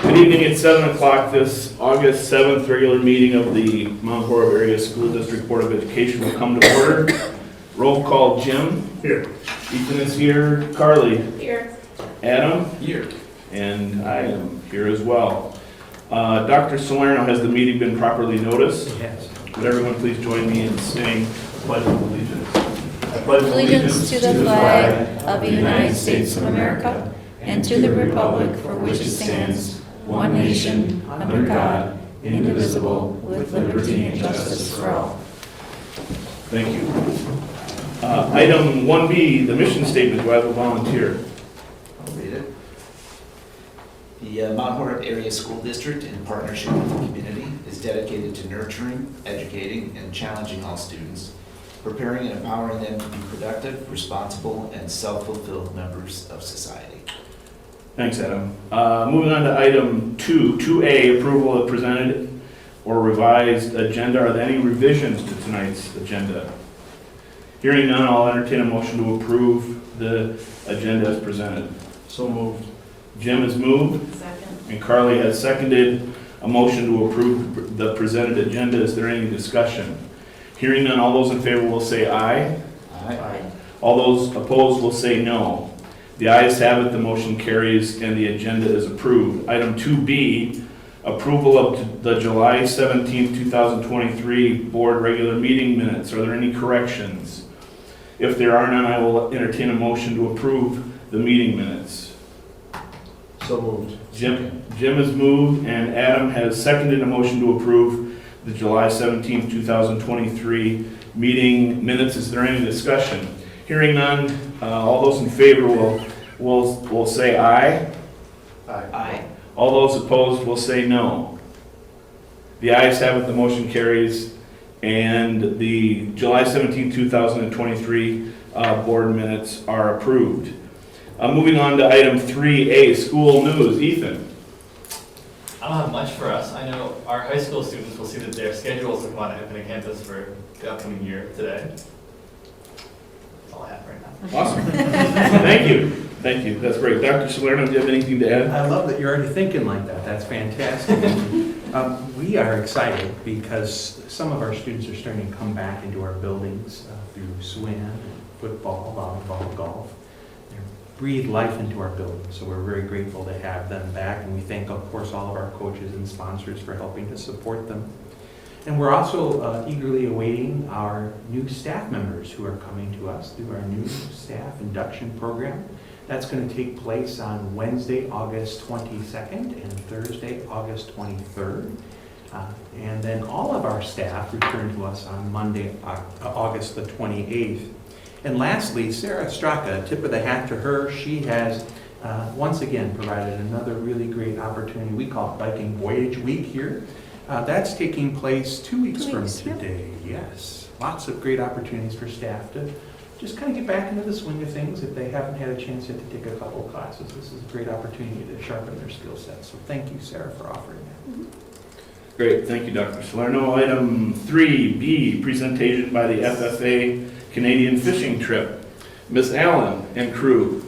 Good evening. It's 7 o'clock. This August 7th regular meeting of the Mount Horeb Area School District Board of Education will come to order. Roll call: Jim. Here. Ethan is here. Carly. Here. Adam. Here. And I am here as well. Dr. Salerno, has the meeting been properly noticed? Yes. Would everyone please join me in saying the Pledge of Allegiance? I pledge Allegiance to the flag of the United States of America and to the republic for which it stands, one nation, under God, indivisible, with liberty and justice for all. Thank you. Item 1B, the mission statement. Do I have a volunteer? I'll read it. The Mount Horeb Area School District, in partnership with the community, is dedicated to nurturing, educating, and challenging all students, preparing and empowering them to be productive, responsible, and self-fulfilled members of society. Thanks, Adam. Moving on to item 2A, approval of presented or revised agenda. Are there any revisions to tonight's agenda? Hearing none, I'll entertain a motion to approve the agenda as presented. So moved. Jim has moved, Second. and Carly has seconded a motion to approve the presented agenda. Is there any discussion? Hearing none, all those in favor will say aye. Aye. All those opposed will say no. The ayes have it, the motion carries, and the agenda is approved. Item 2B, approval of the July 17, 2023 board regular meeting minutes. Are there any corrections? If there are none, I will entertain a motion to approve the meeting minutes. So moved. Jim has moved, and Adam has seconded a motion to approve the July 17, 2023 meeting minutes. Is there any discussion? Hearing none, all those in favor will say aye. Aye. All those opposed will say no. The ayes have it, the motion carries, and the July 17, 2023 board minutes are approved. Moving on to item 3A, school news. Ethan. I don't have much for us. I know our high school students will see that their schedules will come out at Infinite Campus for the upcoming year today. That's all I have right now. Awesome. Thank you. Thank you. That's great. Dr. Salerno, do you have anything to add? I love that you're already thinking like that. That's fantastic. We are excited because some of our students are starting to come back into our buildings through swim, football, volleyball, golf. They breathe life into our buildings, so we're very grateful to have them back, and we thank, of course, all of our coaches and sponsors for helping to support them. And we're also eagerly awaiting our new staff members who are coming to us through our new staff induction program. That's going to take place on Wednesday, August 22nd and Thursday, August 23rd. And then all of our staff return to us on Monday, August the 28th. And lastly, Sarah Straka, tip of the hat to her. She has once again provided another really great opportunity. We call it Viking Voyage Week here. That's taking place 2 weeks from today. Yes, lots of great opportunities for staff to just kind of get back into the swing of things. If they haven't had a chance yet to take a couple of classes, this is a great opportunity to sharpen their skill sets. So thank you, Sarah, for offering that. Great. Thank you, Dr. Salerno. Item 3B, presentation by the FFA Canadian Fishing Trip. Miss Allen and crew.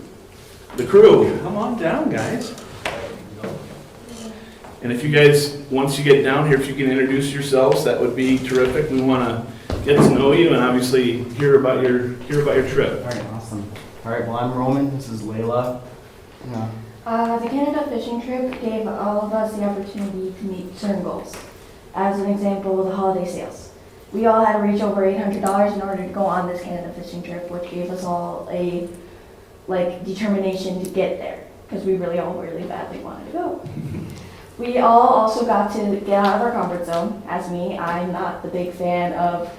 The crew. Come on down, guys. And if you guys, once you get down here, if you can introduce yourselves, that would be terrific. We want to get to know you and obviously hear about your trip. All right, awesome. All right, well, I'm Roman. This is Layla. Yeah. The Canada fishing trip gave all of us the opportunity to meet certain goals. As an example, the holiday sales. We all had to reach over $800 in order to go on this Canada fishing trip, which gave us all a determination to get there because we all really badly wanted to go. We all also got to get out of our comfort zone. As me, I'm not the big fan of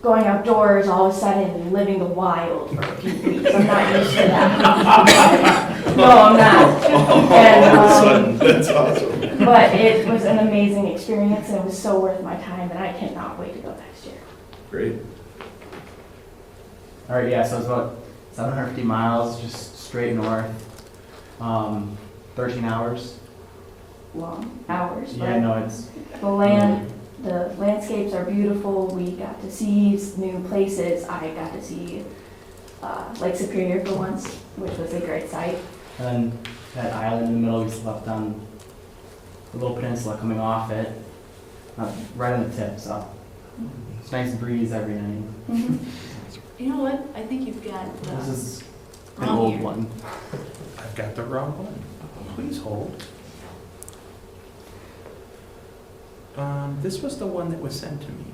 going outdoors all of a sudden and living the wild for a few weeks. I'm not used to that. No, I'm not. And, All of a sudden, that's awesome. but it was an amazing experience and it was so worth my time and I cannot wait to go next year. Great. All right, yeah, so it's about 750 miles, just straight north. 13 hours. Long hours, Yeah, but no, it's the landscapes are beautiful. We got to see new places. I got to see Lake Superior for once, which was a great sight. And that island in the middle we slept on the little peninsula coming off it, right on the tip, so. It's nice breeze every night. Mhm. You know what? I think you've got This is an wrong old here. one. I've got the wrong one. Please hold. This was the one that was sent to me.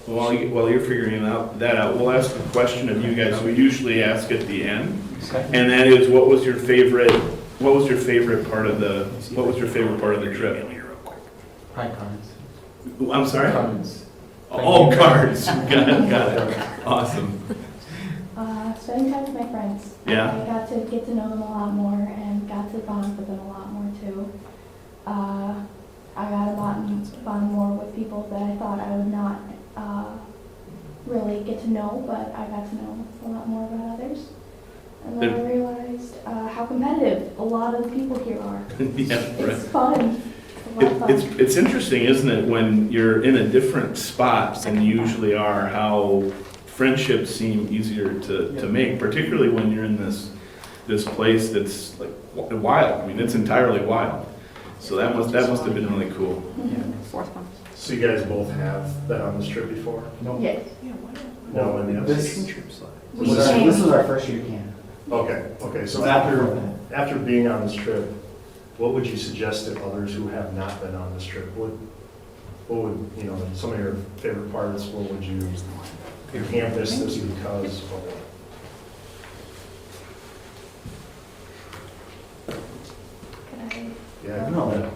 While you're figuring that out, we'll ask a question of you guys. We usually ask at the end, and that is, what was your favorite part of the trip? Probably cards. I'm sorry? Cards. Oh, cards. Got it. Awesome. Spending time with my friends. Yeah. I got to get to know them a lot more and got to bond with them a lot more too. I got to bond more with people that I thought I would not really get to know, but I got to know a lot more about others. And then I realized how competitive a lot of the people here are. Yeah, right. It's fun. It's a lot of fun. It's interesting, isn't it, when you're in a different spot than you usually are, how friendships seem easier to make, particularly when you're in this place that's like wild. I mean, it's entirely wild. So that must have been really cool. Fourth one. So you guys both have been on this trip before? Nope. Yes. No, and the This- others? We This changed. was our first year camp. Okay, so after being on this trip, what would you suggest to others who have not been on this trip? What would, some of your favorite parts, what would you camp this because of? Yeah. No.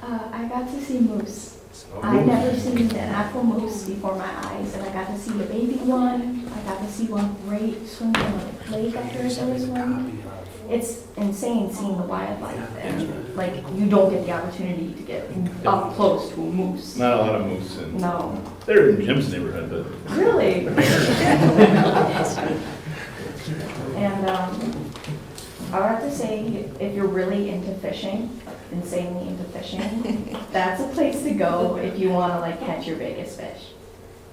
I got to see moose. Oh, I'd never seen an actual moose before my eyes, and I got to see the baby one. I got to see one great swim in a lake after a silly swim. It's insane seeing the wildlife, and like you don't get the opportunity to get up close to a moose. Not a lot of moose, and No, they're in Jim's neighborhood, but really. And I would have to say, if you're really into fishing, insanely into fishing, that's a place to go if you want to like catch your biggest fish.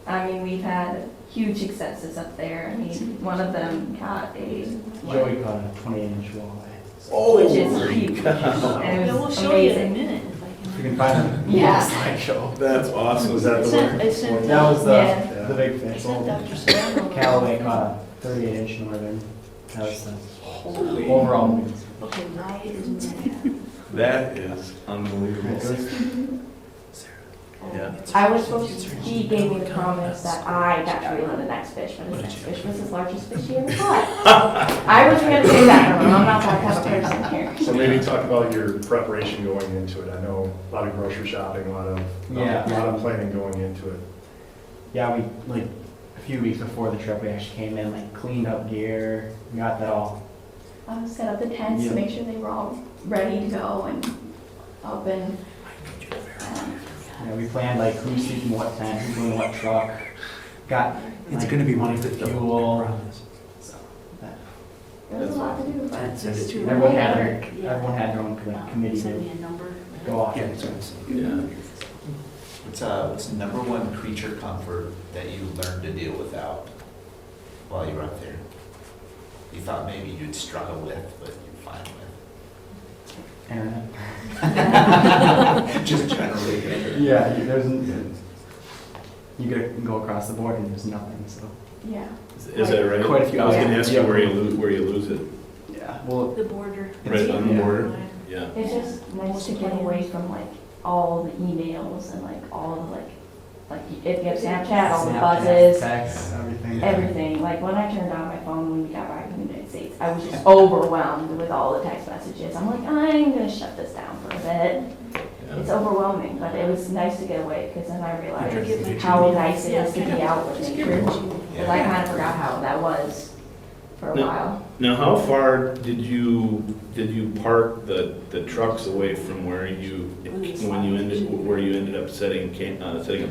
I mean, we've had huge successes up there. I mean, one of them caught a, Joey caught a 28-inch walleye. which is huge, and it We'll was show you in a amazing. minute if I can. You can find them. Yeah. Slideshow. that's awesome. Was that the one? I sent That was Yeah. the big I fish. sent Dr. Serrano. Callaway caught a 38-inch northern. That was the overall. Okay, why isn't that? That is unbelievable. Yeah. I was supposed to, he gave me the promise that I got to reel in the next fish, but his next fish was his largest fish he ever caught. I wasn't going to say that from him. I'm not that type of person here. So maybe talk about your preparation going into it. I know a lot of grocery shopping, a lot of planning going into it. Yeah, we, like, a few weeks before the trip, we actually came in, like, cleaned up gear, got that all. Set up the tents to make sure they were all ready to go and up and, You know, we planned, like, who's sleeping in what tent, who's doing what truck. Got, It's like, gonna be money worth for it, though. fuel. So, that- there was a lot to do, but That's true. Everyone had their own like, committee Send to me a number. go off. Yeah, Yeah. What's the number one creature comfort that you learned to deal without while you were up there? You thought maybe you'd struggle with, but you're fine Internet. with? Just generally. Yeah, you could go across the board and there's nothing, so. yeah. Is that right? Quite a few I was going to hours. ask you where you lose it. Yeah, well, The border. Right on the Yeah. border? Yeah. It's just nice to get away from like all the emails and like all the like if you have Snapchat, all the buzzes, texts, everything. everything. Like when I turned on my phone when we got back from the United States, I was just overwhelmed with all the text messages. I'm like, I'm gonna shut this down for a bit. It's overwhelming, but it was nice to get away because then I realized how nice it is to be out with nature. Because I kind of forgot how that was for a No. while. Now, how far did you park the trucks away from where you ended up setting up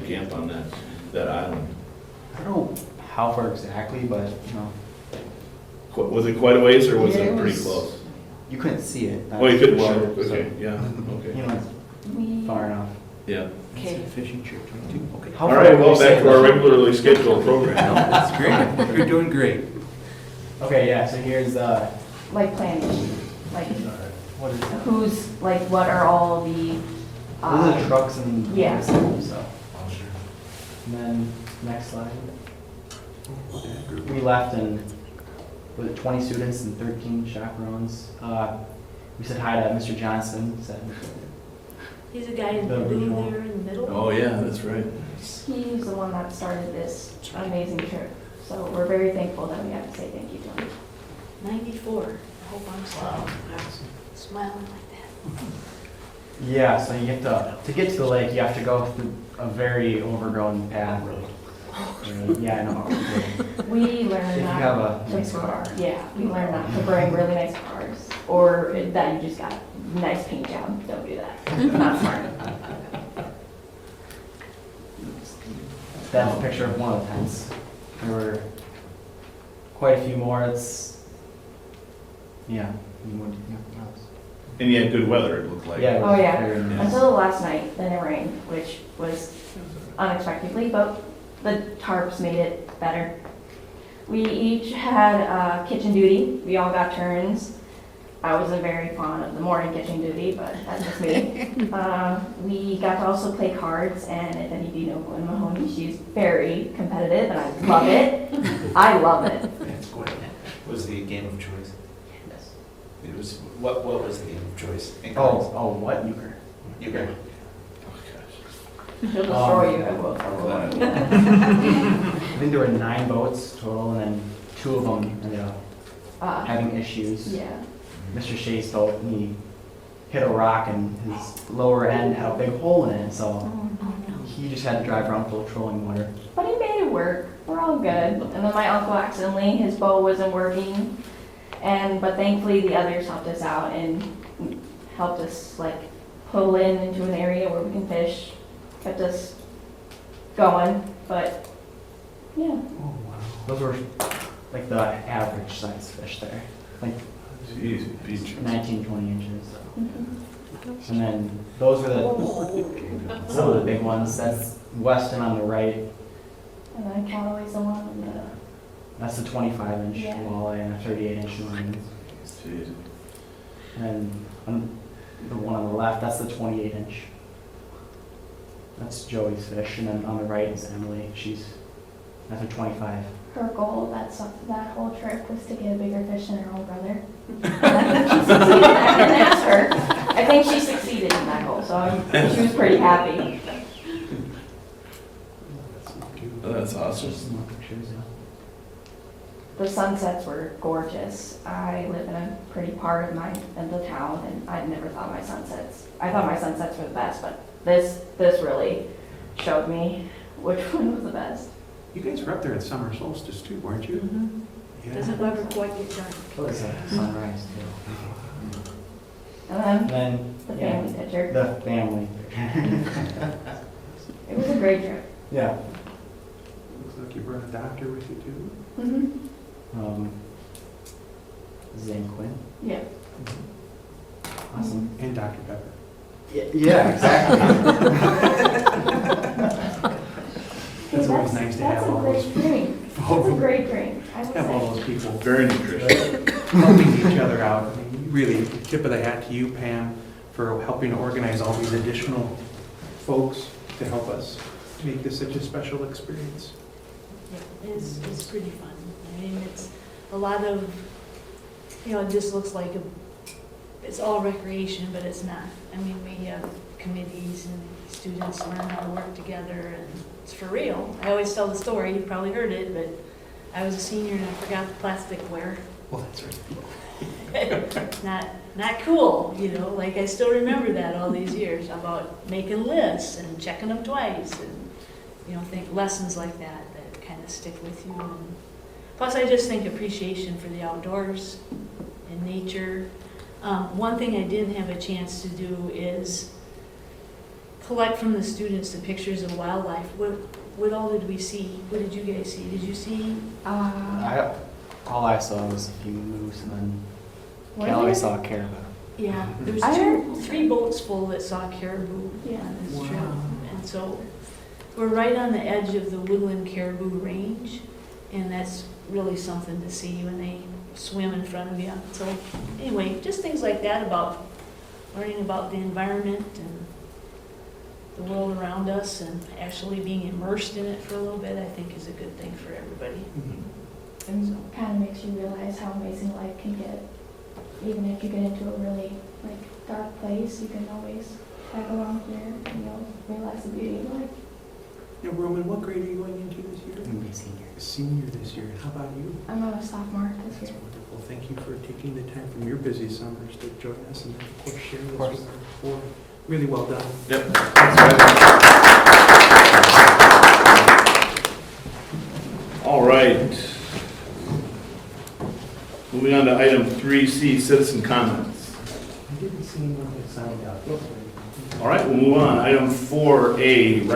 camp on that island? I don't know how far exactly, but, Was it quite a ways, or was Yeah, it it pretty was- close? you couldn't see it. Oh, you couldn't. Well, Sure. so, Okay. Yeah. You Okay. know, We it's far enough. Yeah. Okay. Fishing trip 22, okay. How All far right. would you Well, say back to our that- regularly scheduled program. That's great. You're doing great. Okay, yeah, so here's, like planning. Like, All right. What is that? who's, like, what are all the, Those are the trucks and. yeah. So, Oh, sure. and then, next slide. We left and, with 20 students and 13 chaperones. We said hi to Mr. Johnson, said, He's a guy in The blue original. there in the middle. Oh, yeah, that's right. he's the one that started this amazing trip. So we're very thankful that we have to say thank you to him. 94. I hope I'm smiling like that. yeah, so you have to get to the lake, you have to go through a very overgrown path. Yeah, I know. We If learned you not have a to nice car. Yeah, we learned not to bring really nice cars, or that you just got nice paint job. Don't do that. Not smart. That's a picture of one of the tents. There were quite a few more. Yeah. And you had good weather, it looked like. Yeah. it was Oh, yeah. very nice. Until the last night, then it rained, which was unexpectedly, but the tarps made it better. We each had kitchen duty. We all got turns. I wasn't very fond of the morning kitchen duty, but that's just me. We got to also play cards, and if any of you know Gwen Mahoney, she's very competitive, and I love it. I love it. That's good. Was the game of choice? It was, what was the game of choice? Oh, what? Euchre. You go. She'll destroy you, I will. I think there were 9 boats total, and then 2 of them ended up having issues. Yeah. Mr. Shea's boat, he hit a rock, and his lower end had a big hole in it, so he just had to drive around full of trolling motor. But he made it work. We're all good. And then my uncle accidentally, his bow wasn't working. But thankfully the others helped us out and helped us like pull into an area where we can fish, kept us going. But yeah, Oh, wow. Those were like the average size fish there, like Jeez, beach. 19, 20 inches. mhm. And then those were some of the big ones. That's Weston on the right. And then Callaway's the one on the, That's the 25-inch Yeah. walleye and a 38-inch line. Jeez. And on the one on the left, that's the 28-inch. That's Joey's fish, and then on the right is Emily. That's a 25. her goal that whole trip was to get a bigger fish than her own brother. And I think she succeeded. I didn't ask her. I think she succeeded in that goal, so she was pretty happy. Oh, that's awesome. Just some more pictures, yeah. The sunsets were gorgeous. I live in a pretty part of the town, and I never thought my sunsets. I thought my sunsets were the best, but this really showed me which one was the best. You guys were up there at summer solstice too, weren't you? Yeah. Doesn't ever quite get done. It was a sunrise too. And And then then the family picture. the family picture. It was a great trip. Yeah. Looks like you brought a doctor with you too. Mm-hmm. Zane Quinn. Yeah. Awesome. And Dr. Pepper. Yeah, exactly. It's always nice to have all That's those a great drink. That's a great drink. I would have all say. those people Very nutritious. helping each other out. I mean, really, tip of the hat to you, Pam, for helping to organize all these additional folks to help us make this such a special experience. Yeah, it's pretty fun. I mean, it's a lot of, it just looks like it's all recreation, but it's not. I mean, we have committees and students learn how to work together, and it's for real. I always tell the story, you've probably heard it, but I was a senior and I forgot the plasticware. Well, that's right. Not cool, like I still remember that all these years about making lists and checking them twice and, think lessons like that kind of stick with you. And plus, I just think appreciation for the outdoors and nature. One thing I didn't have a chance to do is collect from the students the pictures of wildlife. What all did we see? What did you guys see? Did you see? All I saw was a few moose, and then What Callaway is it? saw a caribou. Yeah, there was I heard- 3 boats full that saw caribou Yeah. on this trip. And so we're right on the edge of the woodland caribou range. and that's really something to see when they swim in front of you. So anyway, just things like that about learning about the environment and the world around us and actually being immersed in it for a little bit, I think is a good thing for everybody. And kind of makes you realize how amazing life can get. Even if you get into a really dark place, you can always tag along here and you'll realize the beauty of life. Now, Roman, what grade are you going into this year? I'm gonna be a senior. Senior this year. How about you? I'm a sophomore this That's year. wonderful. Thank you for taking the time from your busy summers to join us and of course share this course. with our board. Really well done. Yep. All right. Moving on to item 3C, citizen comments. I didn't see anyone that signed up. All right, we'll move on. Item 4A,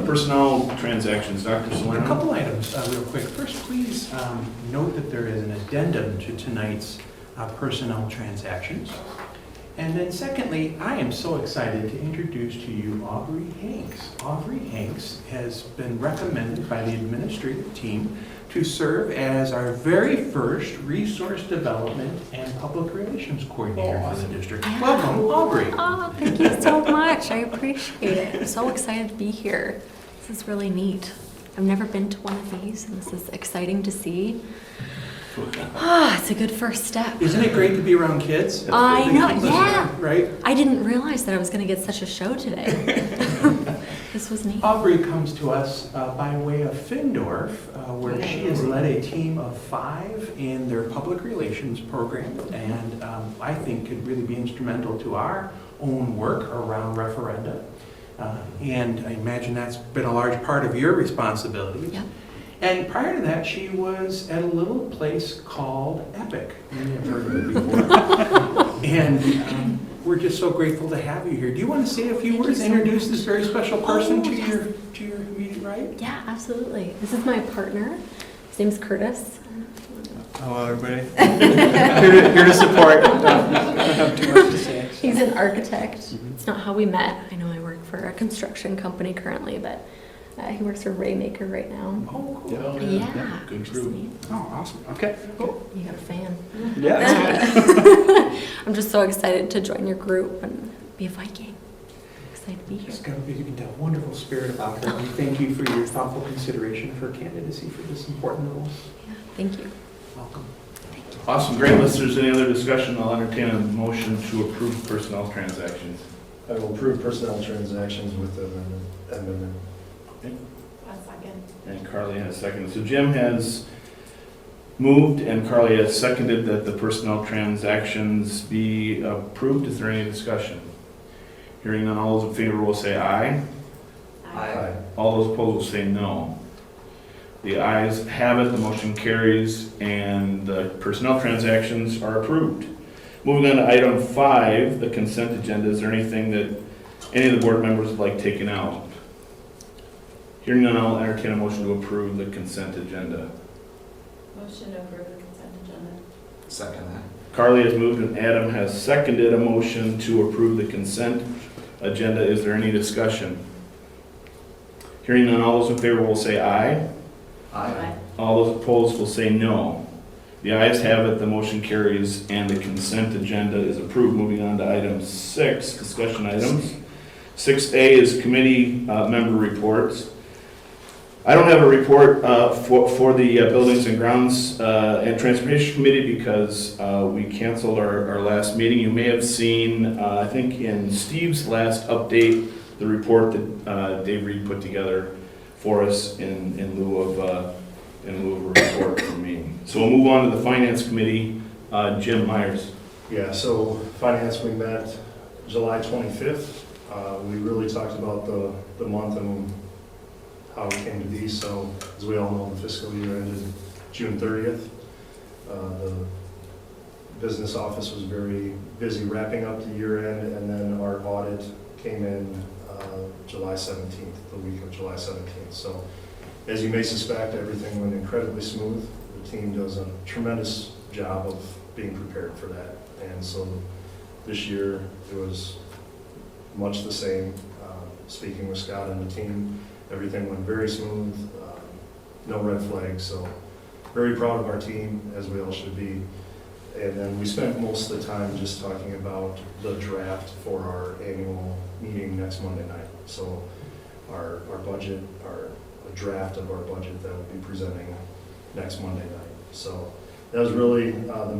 personnel transactions. Dr. A Solano? couple items, real quick. First, please note that there is an addendum to tonight's personnel transactions. And then secondly, I am so excited to introduce to you Aubrey Hanks. Aubrey Hanks has been recommended by the administrative team to serve as our very first resource development and public relations coordinator for the district. Welcome, Aubrey. Oh, thank you so much. I appreciate it. I'm so excited to be here. This is really neat. I've never been to one of these, and this is exciting to see. It's a good first step. Isn't it great to be around kids? I know, yeah. Right? I didn't realize that I was going to get such a show today. This was neat. Aubrey comes to us by way of Findorf, where she has led a team of 5 in their public relations program, and I think could really be instrumental to our own work around referenda. And I imagine that's been a large part of your responsibilities. Yep. And prior to that, she was at a little place called Epic. You may have heard of it before. And we're just so grateful to have you here. Do you want to say a few Thank words, you so introduce much. this very special person to yes. your immediate right? Yeah, absolutely. This is my partner. His name's Curtis. Hello, everybody. here to support. Don't have too much to say. He's an architect. It's not how we met. I know I work for a construction company currently, but he works for Raymaker right now. Oh, cool. Yeah. Good just group. neat. Oh, awesome. Okay. Cool. You got a fan. Yeah. That's good. I'm just so excited to join your group and be a Viking. Excited to be here. She's got, as you can tell, wonderful spirit about her. We thank you for your thoughtful consideration of her candidacy for this important role. Yeah, thank you. Welcome. Awesome, great. Unless there's any other discussion, I'll entertain a motion to approve personnel transactions. I will approve personnel transactions with the amendment. And Carly has seconded. So Jim has moved and Carly has seconded that the personnel transactions be approved. Is there any discussion? Hearing none, all those in favor will say aye. Aye. All those opposed will say no. The ayes have it, the motion carries, and the personnel transactions are approved. Moving on to item 5, the consent agenda. Is there anything that any of the board members would like taken out? Hearing none, I'll entertain a motion to approve the consent agenda. Motion to approve the consent agenda. Second that. Carly has moved and Adam has seconded a motion to approve the consent agenda. Is there any discussion? Hearing none, all those in favor will say aye. Aye. All those opposed will say no. The ayes have it, the motion carries, and the consent agenda is approved. Moving on to item 6, discussion items. 6A is committee member reports. I don't have a report for the Buildings and Grounds and Transportation Committee because we canceled our last meeting. You may have seen, I think in Steve's last update, the report that Dave Reed put together for us in lieu of a report from me. So we'll move on to the Finance Committee. Jim Myers. Yeah, so finance, we met July 25th. We really talked about the month and how it came to be. So as we all know, the fiscal year ended June 30th. The business office was very busy wrapping up the year end, and then our audit came in July 17th, the week of July 17th. So as you may suspect, everything went incredibly smooth. The team does a tremendous job of being prepared for that. And so this year it was much the same. Speaking with Scott and the team, everything went very smooth, no red flags. So very proud of our team, as we all should be. And then we spent most of the time just talking about the draft for our annual meeting next Monday night. So our budget, a draft of our budget that we'll be presenting next Monday night. So that was really the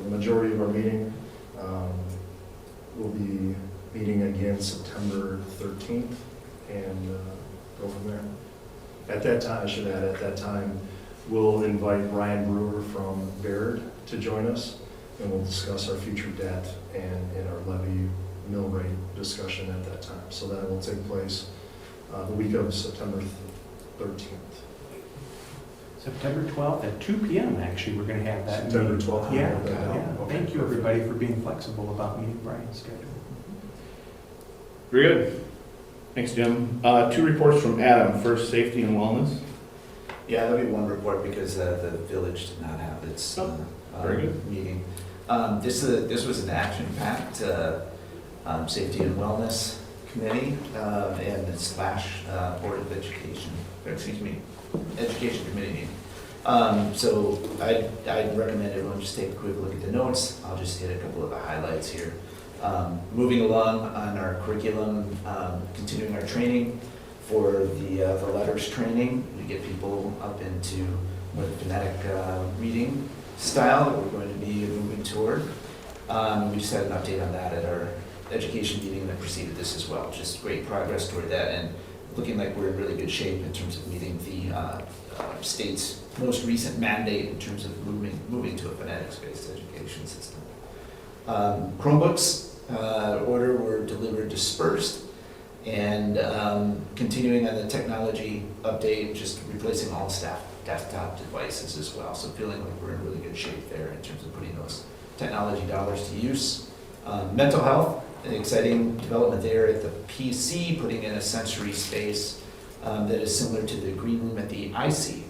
majority of our meeting. We'll be meeting again September 13th and go from there. At that time, I should add, at that time, we'll invite Ryan Brewer from Baird to join us, and we'll discuss our future debt and our levy mill rate discussion at that time. So that will take place the week of September 13th. September 12th at 2 p.m. actually, we're going to have that. September meeting. 12th. Yeah, I'll note that down. yeah. Okay, Thank you, perfect. everybody, for being flexible about meeting Brian's schedule. Very good. Thanks, Jim. 2 reports from Adam. First, safety and wellness. Yeah, there'll be one report because the village did not have its very good. meeting. This was an action-packed safety and wellness committee and slash Board of Education, Education Committee meeting. So I'd recommend everyone just take a quick look at the notes. I'll just hit a couple of the highlights here. Moving along on our curriculum, continuing our training for the letters training. We get people up into more phonetic reading style that we're going to be moving toward. We just had an update on that at our education meeting that preceded this as well. Just great progress toward that and looking like we're in really good shape in terms of meeting the state's most recent mandate in terms of moving to a phonetics-based education system. Chromebooks order were delivered dispersed, and continuing on the technology update, just replacing all staff desktop devices as well. So feeling like we're in really good shape there in terms of putting those technology dollars to use. Mental health, an exciting development there at the PC, putting in a sensory space that is similar to the green room at the IC,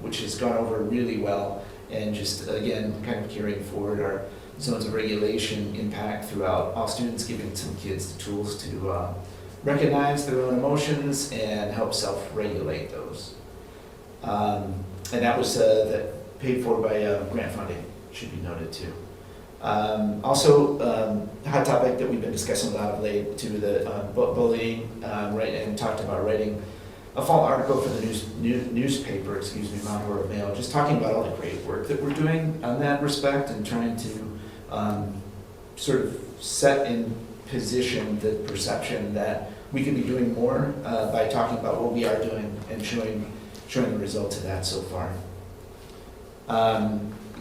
which has gone over really well, and just again kind of carrying forward our zones of regulation impact throughout all students, giving some kids the tools to recognize their own emotions and help self-regulate those. And that was paid for by grant funding, should be noted too. Also, hot topic that we've been discussing a lot of late to the bullying, right, and talked about writing a fall article for the newspaper, Mount Horeb Mail, just talking about all the great work that we're doing on that respect and trying to sort of set in position the perception that we could be doing more by talking about what we are doing and showing the results of that so far.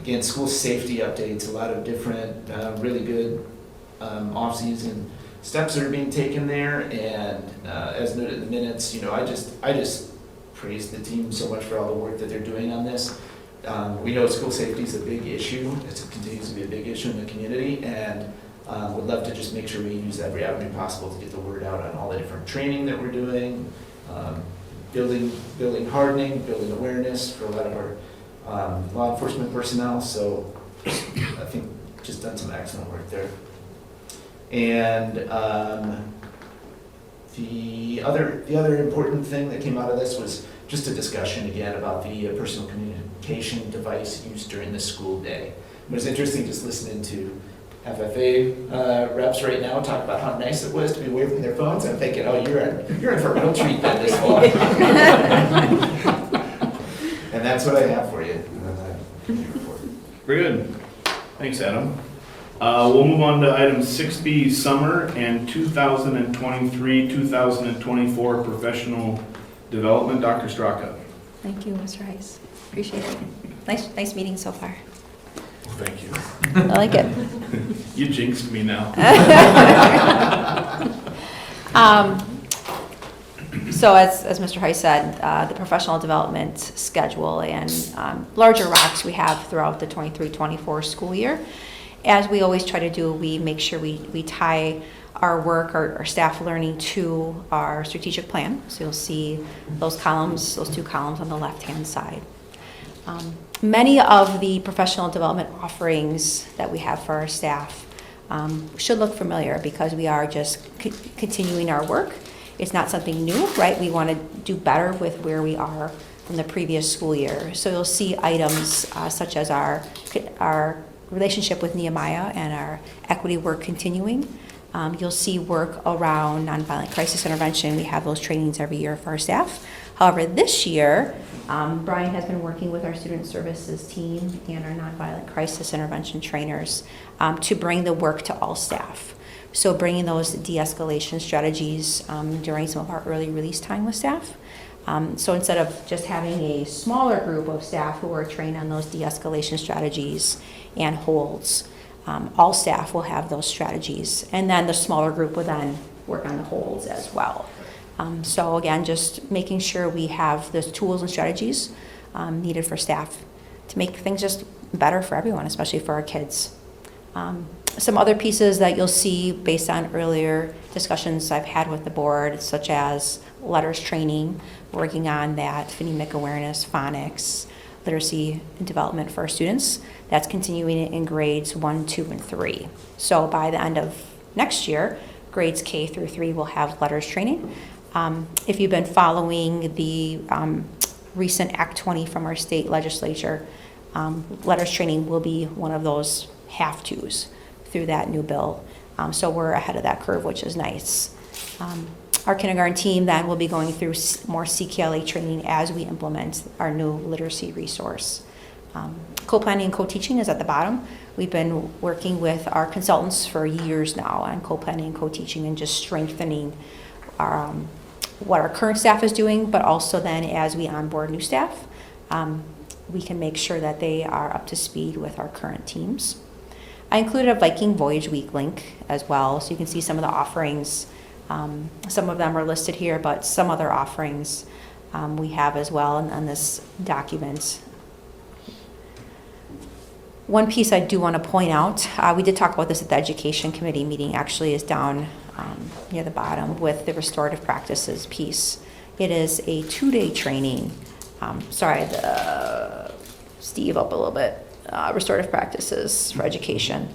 Again, school safety updates, a lot of different really good off-season steps that are being taken there, and as noted in the minutes, I just praise the team so much for all the work that they're doing on this. We know school safety is a big issue. It continues to be a big issue in the community, and would love to just make sure we use every avenue possible to get the word out on all the different training that we're doing, building hardening, building awareness for a lot of our law enforcement personnel. So I think just done some excellent work there. And the other important thing that came out of this was just a discussion again about the personal communication device used during the school day. It was interesting just listening to FFA reps right now talk about how nice it was to be away from their phones. I'm thinking, oh, you're in for a real treat then this fall. And that's what I have for you. Very good. Thanks, Adam. We'll move on to item 6B, summer and 2023-2024 professional development. Dr. Straka. Thank you, Mr. Heiss. Appreciate it. Nice meeting so far. Thank you. I like it. You jinxed me now. So as Mr. Heiss said, the professional development schedule and larger rocks we have throughout the 23-24 school year. As we always try to do, we make sure we tie our work, our staff learning to our strategic plan. So you'll see those columns, those 2 columns on the left-hand side. Many of the professional development offerings that we have for our staff should look familiar because we are just continuing our work. It's not something new, right? We want to do better with where we are from the previous school year. So you'll see items such as our relationship with Nehemiah and our equity work continuing. You'll see work around nonviolent crisis intervention. We have those trainings every year for our staff. However, this year, Brian has been working with our student services team and our nonviolent crisis intervention trainers to bring the work to all staff. So bringing those de-escalation strategies during some of our early release time with staff. So instead of just having a smaller group of staff who are trained on those de-escalation strategies and holds, all staff will have those strategies. And then the smaller group will then work on the holds as well. So again, just making sure we have the tools and strategies needed for staff to make things just better for everyone, especially for our kids. Some other pieces that you'll see based on earlier discussions I've had with the board, such as letters training, working on that phonemic awareness, phonics, literacy and development for our students. That's continuing in grades 1, 2, and 3. So by the end of next year, grades K through 3 will have letters training. If you've been following the recent Act 20 from our state legislature, letters training will be one of those have-tos through that new bill. So we're ahead of that curve, which is nice. Our kindergarten team then will be going through more CKLA training as we implement our new literacy resource. Co-planning and co-teaching is at the bottom. We've been working with our consultants for years now on co-planning and co-teaching and just strengthening our, what our current staff is doing, but also then as we onboard new staff, we can make sure that they are up to speed with our current teams. I included a Viking Voyage Week link as well, so you can see some of the offerings. Some of them are listed here, but some other offerings we have as well on this document. One piece I do want to point out, we did talk about this at the Education Committee meeting, actually is down near the bottom with the restorative practices piece. It is a 2-day training. Steve up a little bit. Restorative practices for education.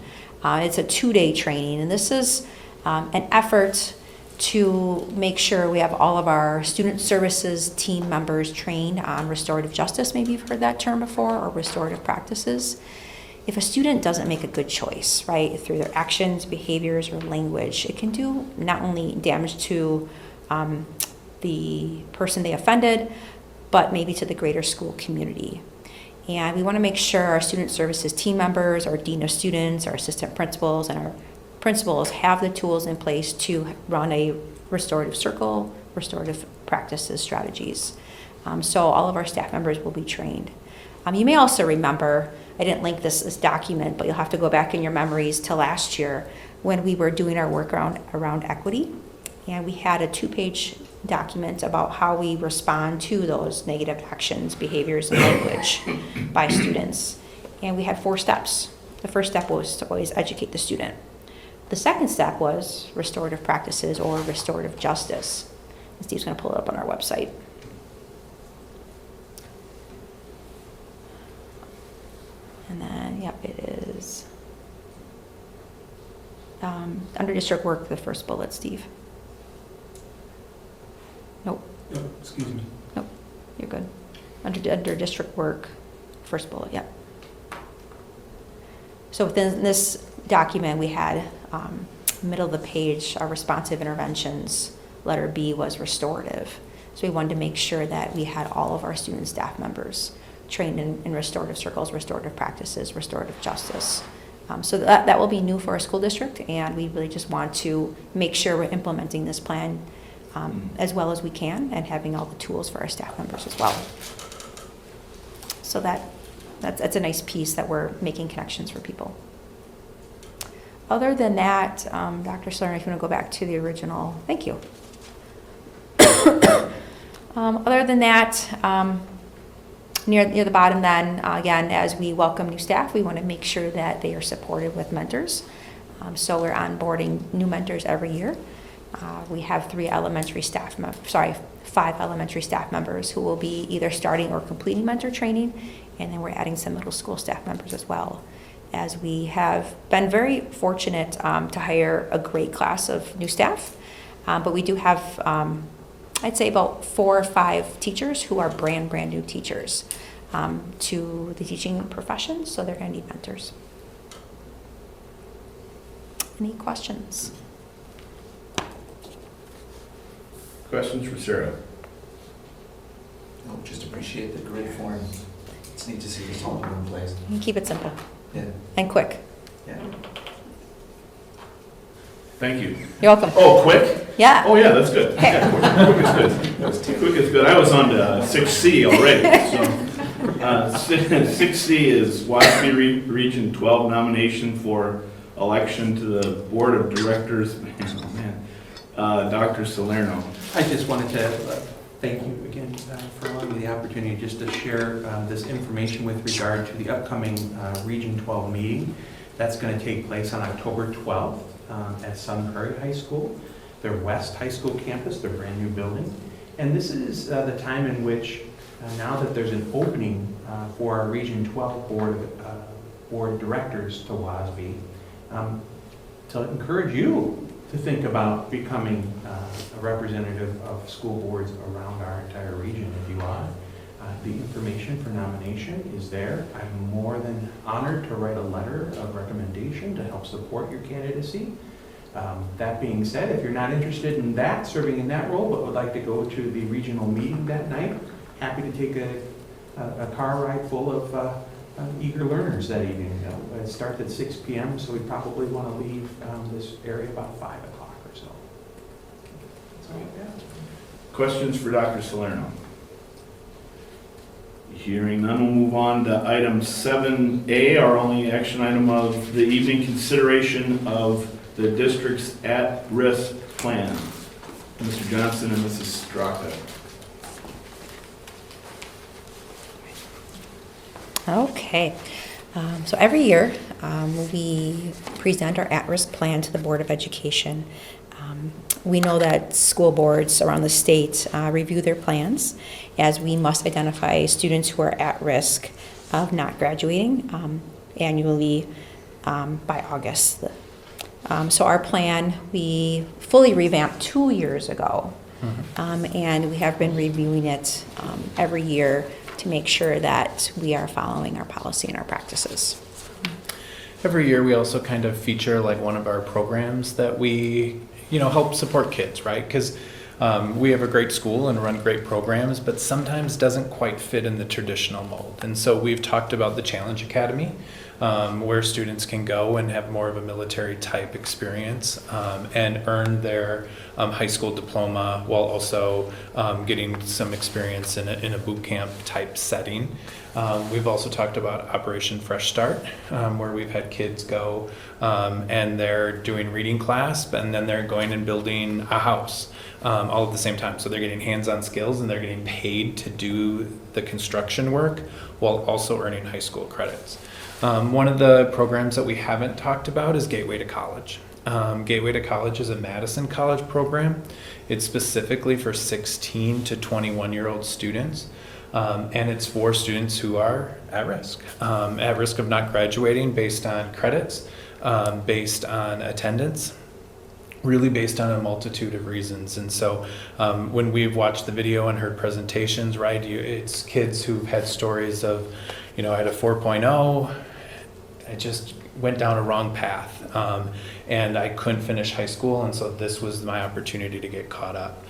It's a 2-day training, and this is an effort to make sure we have all of our student services team members trained on restorative justice. Maybe you've heard that term before, or restorative practices. If a student doesn't make a good choice, right, through their actions, behaviors, or language, it can do not only damage to the person they offended, but maybe to the greater school community. And we want to make sure our student services team members, our dean of students, our assistant principals, and our principals have the tools in place to run a restorative circle, restorative practices strategies. So all of our staff members will be trained. You may also remember, I didn't link this document, but you'll have to go back in your memories to last year when we were doing our work around equity. And we had a 2-page document about how we respond to those negative actions, behaviors, and language by students. And we had 4 steps. The first step was to always educate the student. The second step was restorative practices or restorative justice. And Steve's going to pull it up on our website. And then, yep, it is under district work, the first bullet, Steve. Nope. Yep, excuse me. Nope, you're good. Under district work, first bullet, yep. So within this document, we had middle of the page, our responsive interventions. Letter B was restorative. So we wanted to make sure that we had all of our student staff members trained in restorative circles, restorative practices, restorative justice. So that will be new for our school district, and we really just want to make sure we're implementing this plan as well as we can, and having all the tools for our staff members as well. So that's a nice piece that we're making connections for people. Other than that, Dr. Slurner, if you want to go back to the original, thank you. Other than that, near the bottom then, again, as we welcome new staff, we want to make sure that they are supported with mentors. So we're onboarding new mentors every year. We have 5 elementary staff members who will be either starting or completing mentor training, and then we're adding some middle school staff members as well, as we have been very fortunate to hire a great class of new staff, but we do have I'd say about 4 or 5 teachers who are brand new teachers to the teaching profession, so they're going to need mentors. Any questions? Questions for Sarah? Oh, just appreciate the grid form. It's neat to see this all in place. You can keep it simple Yeah, and quick. yeah. Thank you. You're welcome. Oh, quick? Yeah. Oh, yeah, that's good. Okay. Yeah, quick is good. Quick is good. I was on to 6C already, so. 6C is WASB Region 12 nomination for election to the Board of Directors. Man, Dr. Salerno. I just wanted to thank you again for allowing me the opportunity just to share this information with regard to the upcoming Region 12 meeting. That's going to take place on October 12th at Sun Prairie High School, their West High School campus, their brand new building. And this is the time in which, now that there's an opening for our Region 12 board directors to WASB, to encourage you to think about becoming a representative of school boards around our entire region if you are. The information for nomination is there. I'm more than honored to write a letter of recommendation to help support your candidacy. That being said, if you're not interested in that, serving in that role, but would like to go to the regional meeting that night, happy to take a car ride full of eager learners that evening. It starts at 6 p.m., so we probably want to leave this area about 5 o'clock or so. That's all I've got. Questions for Dr. Salerno? Hearing none, we'll move on to item 7A, our only action item of the evening, consideration of the district's at-risk plan. Mr. Johnson and Mrs. Straka. Okay. So every year, we present our at-risk plan to the Board of Education. We know that school boards around the state review their plans, as we must identify students who are at risk of not graduating annually by August. So our plan, we fully revamped 2 years ago, and we have been reviewing it every year to make sure that we are following our policy and our practices. Every year, we also kind of feature like one of our programs that we, help support kids, right? Because we have a great school and run great programs, but sometimes doesn't quite fit in the traditional mold. And so we've talked about the Challenge Academy, where students can go and have more of a military type experience and earn their high school diploma while also getting some experience in a boot camp type setting. We've also talked about Operation Fresh Start, where we've had kids go and they're doing reading class, and then they're going and building a house all at the same time. So they're getting hands-on skills and they're getting paid to do the construction work while also earning high school credits. One of the programs that we haven't talked about is Gateway to College. Gateway to College is a Madison College program. It's specifically for 16 to 21-year-old students. And it's for students who are at risk of not graduating based on credits, based on attendance, really based on a multitude of reasons. And so when we've watched the video and heard presentations, right, it's kids who've had stories of, I had a 4.0, I just went down a wrong path, and I couldn't finish high school, and so this was my opportunity to get caught up.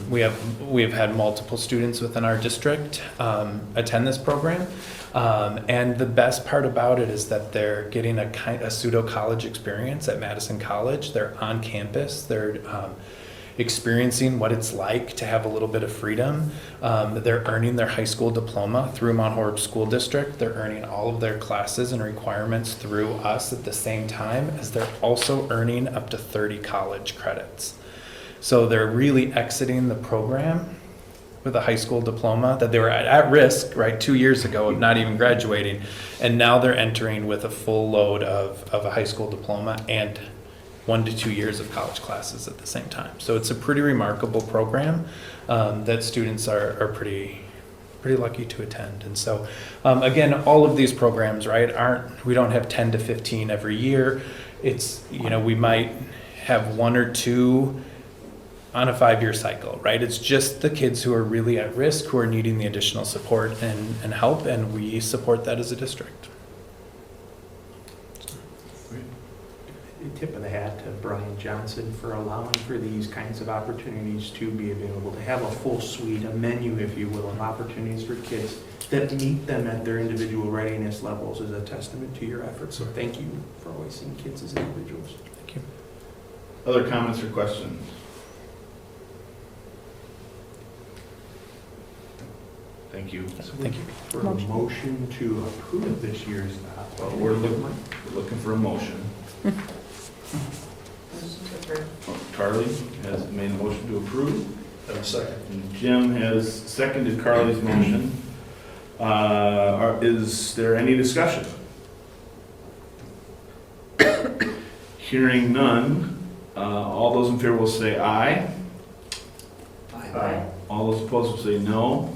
We have had multiple students within our district attend this program, and the best part about it is that they're getting a pseudo college experience at Madison College. They're on campus. They're experiencing what it's like to have a little bit of freedom. They're earning their high school diploma through Mount Horeb School District. They're earning all of their classes and requirements through us at the same time as they're also earning up to 30 college credits. So they're really exiting the program with a high school diploma that they were at risk, right, 2 years ago of not even graduating. And now they're entering with a full load of a high school diploma and 1 to 2 years of college classes at the same time. So it's a pretty remarkable program that students are pretty lucky to attend. And so again, all of these programs, right, we don't have 10 to 15 every year. It's, we might have 1 or 2 on a 5-year cycle, right? It's just the kids who are really at risk, who are needing the additional support and help, and we support that as a district. Tip of the hat to Brian Johnson for allowing for these kinds of opportunities to be available, to have a full suite, a menu, if you will, of opportunities for kids that meet them at their individual readiness levels is a testament to your efforts. So thank you for always seeing kids as individuals. Thank you. Other comments or questions? Thank you. Thank you. For a motion to approve this year's. Well, we're looking for a motion. Carly has made a motion to approve. And a second. And Jim has seconded Carly's motion. Is there any discussion? Hearing none, all those in favor will say aye. Aye. All those opposed will say no.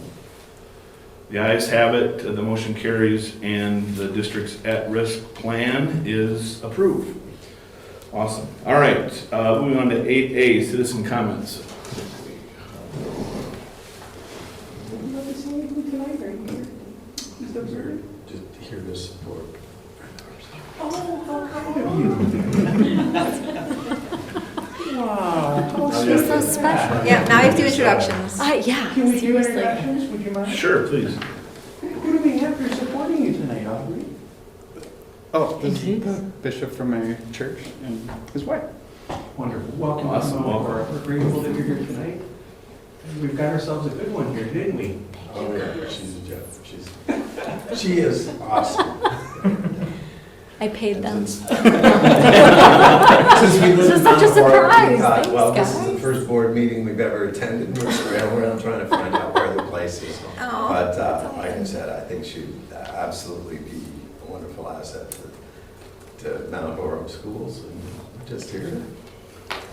The ayes have it, the motion carries, and the district's at-risk plan is approved. Awesome. All right, moving on to 8A, citizen comments. Just hear this support. Wow. She's so special. Yeah, now you have to do introductions. Yeah, Can we do seriously. introductions? Would you mind? Sure, please. Who do we have here supporting you tonight, Aubrey? Oh, this is the bishop from my church and his wife. Wonderful. Welcome. Awesome, welcome. We're grateful that you're here tonight. We've got ourselves a good one here, didn't we? Oh, yeah, she's a Jeff. She is awesome. I paid them. Since we live This is in such a Mount Horeb, we surprise. thought, Thanks, well, this is the guys. first board meeting we've ever attended, and we're around trying to find out where the place is. Oh, But that's like I awesome. said, I think she'd absolutely be a wonderful asset to Mount Horeb schools, and just here to,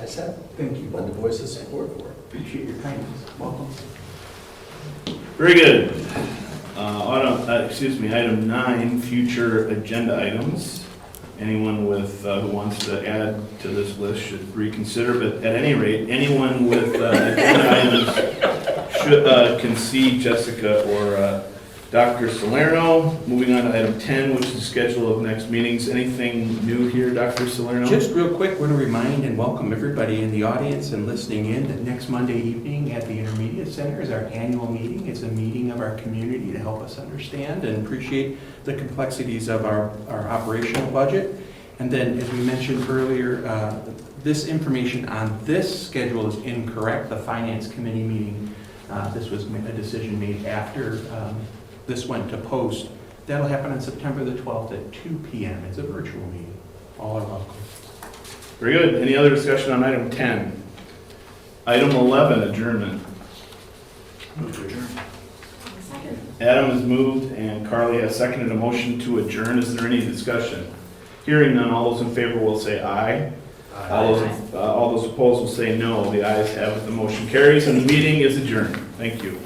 I said, Thank you. lend a voice of support for her. Appreciate your kindness. Welcome. Very good. Item 9, future agenda items. Anyone with, who wants to add to this list should reconsider, but at any rate, anyone with agenda items can see Jessica or Dr. Salerno. Moving on to item 10, which is the schedule of next meetings. Anything new here, Dr. Salerno? Just real quick, want to remind and welcome everybody in the audience and listening in that next Monday evening at the Intermediate Center is our annual meeting. It's a meeting of our community to help us understand and appreciate the complexities of our operational budget. And then, as we mentioned earlier, this information on this schedule is incorrect. The Finance Committee meeting, this was a decision made after this went to post. That'll happen on September the 12th at 2 p.m. It's a virtual meeting. All are welcome. Very good. Any other discussion on item 10? Item 11, adjournment. Move to adjourn. Adam has moved and Carly has seconded a motion to adjourn. Is there any discussion? Hearing none, all those in favor will say aye. All those opposed will say no. The ayes have it. The motion carries and the meeting is adjourned. Thank you.